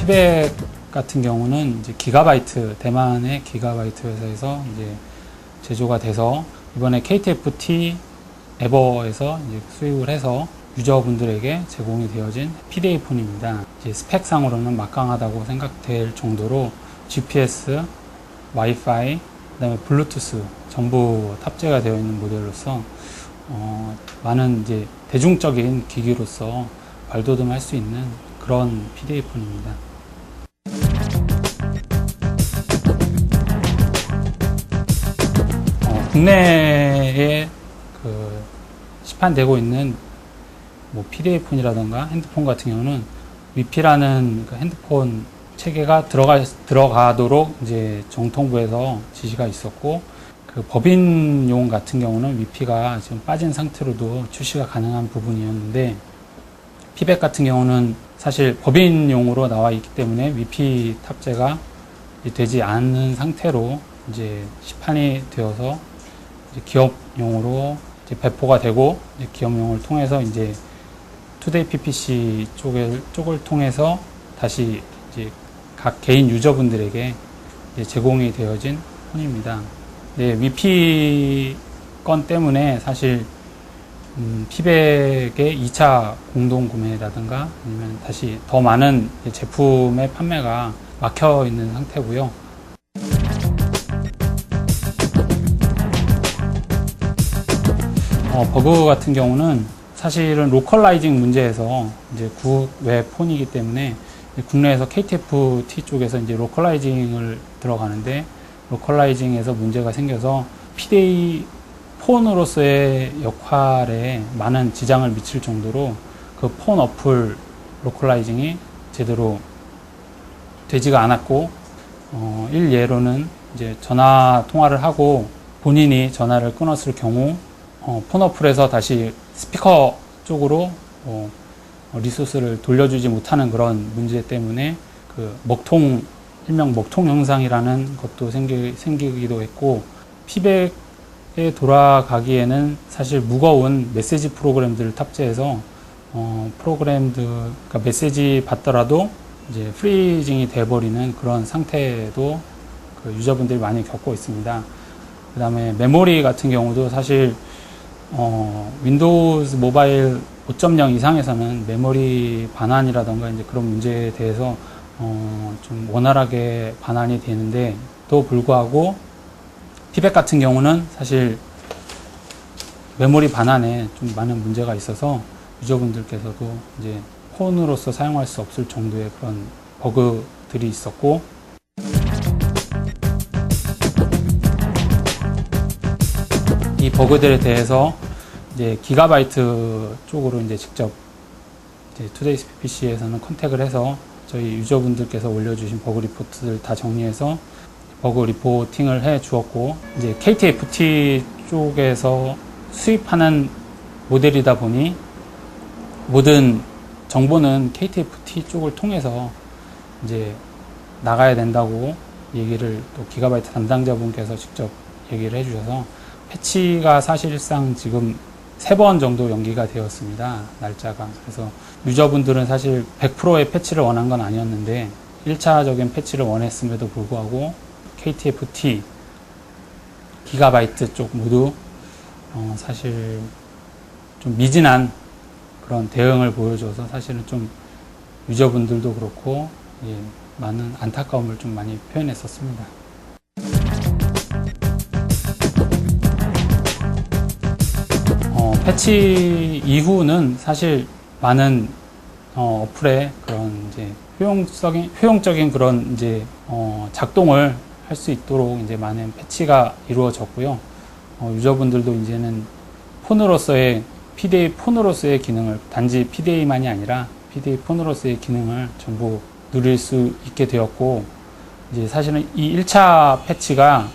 피백 같은 경우는 이제 기가바이트, 대만의 기가바이트 회사에서 이제 제조가 돼서 이번에 KTFT 에버에서 이제 수입을 해서 유저분들에게 제공이 되어진 PDA 폰입니다. 이제 스펙상으로는 막강하다고 생각될 정도로 GPS, 와이파이, 그다음에 블루투스 전부 탑재가 되어 있는 모델로서 많은 이제 대중적인 기기로서 발돋움할 수 있는 그런 PDA 폰입니다. 국내에 시판되고 있는 뭐 PDA 폰이라던가 핸드폰 같은 경우는 위피라는 그 핸드폰 체계가 들어가도록 이제 정통부에서 지시가 있었고, 그 법인용 같은 경우는 위피가 지금 빠진 상태로도 출시가 가능한 부분이었는데, 피백 같은 경우는 사실 법인용으로 나와 있기 때문에 위피 탑재가 되지 않는 상태로 이제 시판이 되어서 이제 기업용으로 이제 배포가 되고, 이제 기업용을 통해서 이제 투데이 PPC 쪽을 통해서 다시 이제 각 개인 유저분들에게 이제 제공이 되어진 폰입니다. 네, 위피 건 때문에 사실 피백의 2차 공동 구매라든가 아니면 다시 더 많은 제품의 판매가 막혀 있는 상태고요. 버그 같은 경우는 사실은 로컬라이징 문제에서 이제 국외 폰이기 때문에 국내에서 KTFT 쪽에서 이제 로컬라이징을 들어가는데, 로컬라이징에서 문제가 생겨서 PDA 폰으로서의 역할에 많은 지장을 미칠 정도로 그 폰 어플 로컬라이징이 제대로 되지가 않았고, 일예로는 이제 전화 통화를 하고 본인이 전화를 끊었을 경우 폰 어플에서 다시 스피커 쪽으로 리소스를 돌려주지 못하는 그런 문제 때문에 그 일명 먹통 현상이라는 것도 생기기도 했고, 피백에 돌아가기에는 사실 무거운 메시지 프로그램들을 탑재해서 그러니까 메시지 받더라도 이제 프리징이 돼버리는 그런 상태도 그 유저분들이 많이 겪고 있습니다. 그 다음에 메모리 같은 경우도 사실 윈도우즈 모바일 5.0 이상에서는 메모리 반환이라던가 이제 그런 문제에 대해서 좀 원활하게 반환이 되는데, 또 불구하고 피백 같은 경우는 사실 메모리 반환에 좀 많은 문제가 있어서 유저분들께서도 이제 폰으로서 사용할 수 없을 정도의 그런 버그들이 있었고, 이 버그들에 대해서 이제 기가바이트 쪽으로 이제 직접 이제 투데이 PPC에서는 컨택을 해서 저희 유저분들께서 올려주신 버그 리포트들 다 정리해서 버그 리포팅을 해 주었고, 이제 KTFT 쪽에서 수입하는 모델이다 보니 모든 정보는 KTFT 쪽을 통해서 이제 나가야 된다고 얘기를 또 기가바이트 담당자분께서 직접 얘기를 해주셔서, 패치가 사실상 지금 3번 정도 연기가 되었습니다, 날짜가. 그래서 유저분들은 사실 100%의 패치를 원한 건 아니었는데 1차적인 패치를 원했음에도 불구하고 KTFT, 기가바이트 쪽 모두 사실 좀 미진한 그런 대응을 보여줘서 사실은 좀 유저분들도 그렇고 많은 안타까움을 좀 많이 표현했었습니다. 패치 이후는 사실 많은 어플의 그런 이제 효용적인 그런 이제 작동을 할 수 있도록 이제 많은 패치가 이루어졌고요. 유저분들도 이제는 폰으로서의 PDA 폰으로서의 기능을, 단지 PDA만이 아니라 PDA 폰으로서의 기능을 전부 누릴 수 있게 되었고, 이제 사실은 이 1차 패치가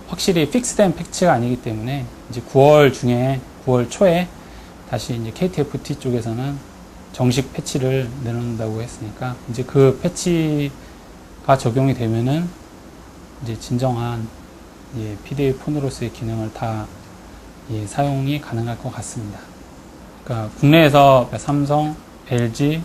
확실히 픽스된 패치가 아니기 때문에 이제 9월 초에 다시 이제 KTFT 쪽에서는 정식 패치를 내놓는다고 했으니까, 이제 그 패치가 적용이 되면은 이제 진정한 PDA 폰으로서의 기능을 다 사용이 가능할 것 같습니다. 그러니까 국내에서 삼성, LG,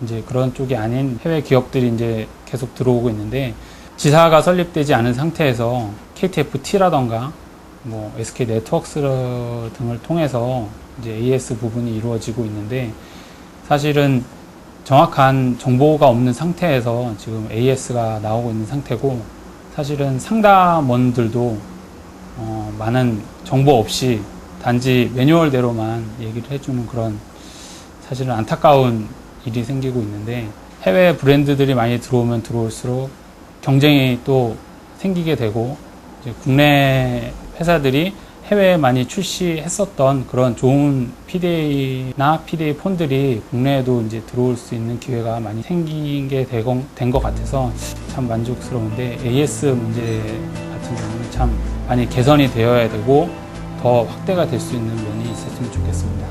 이제 그런 쪽이 아닌 해외 기업들이 이제 계속 들어오고 있는데, 지사가 설립되지 않은 상태에서 KTFT라던가 뭐 SK 네트워크스 등을 통해서 이제 AS 부분이 이루어지고 있는데, 사실은 정확한 정보가 없는 상태에서 지금 AS가 나오고 있는 상태고, 사실은 상담원들도 많은 정보 없이 단지 매뉴얼대로만 얘기를 해주는 그런 사실은 안타까운 일이 생기고 있는데, 해외 브랜드들이 많이 들어오면 들어올수록 경쟁이 또 생기게 되고, 이제 국내 회사들이 해외에 많이 출시했었던 그런 좋은 PDA나 PDA 폰들이 국내에도 이제 들어올 수 있는 기회가 많이 생긴 게 된 것 같아서 참 만족스러운데, AS 문제 같은 경우는 참 많이 개선이 되어야 되고 더 확대가 될 수 있는 면이 있었으면 좋겠습니다.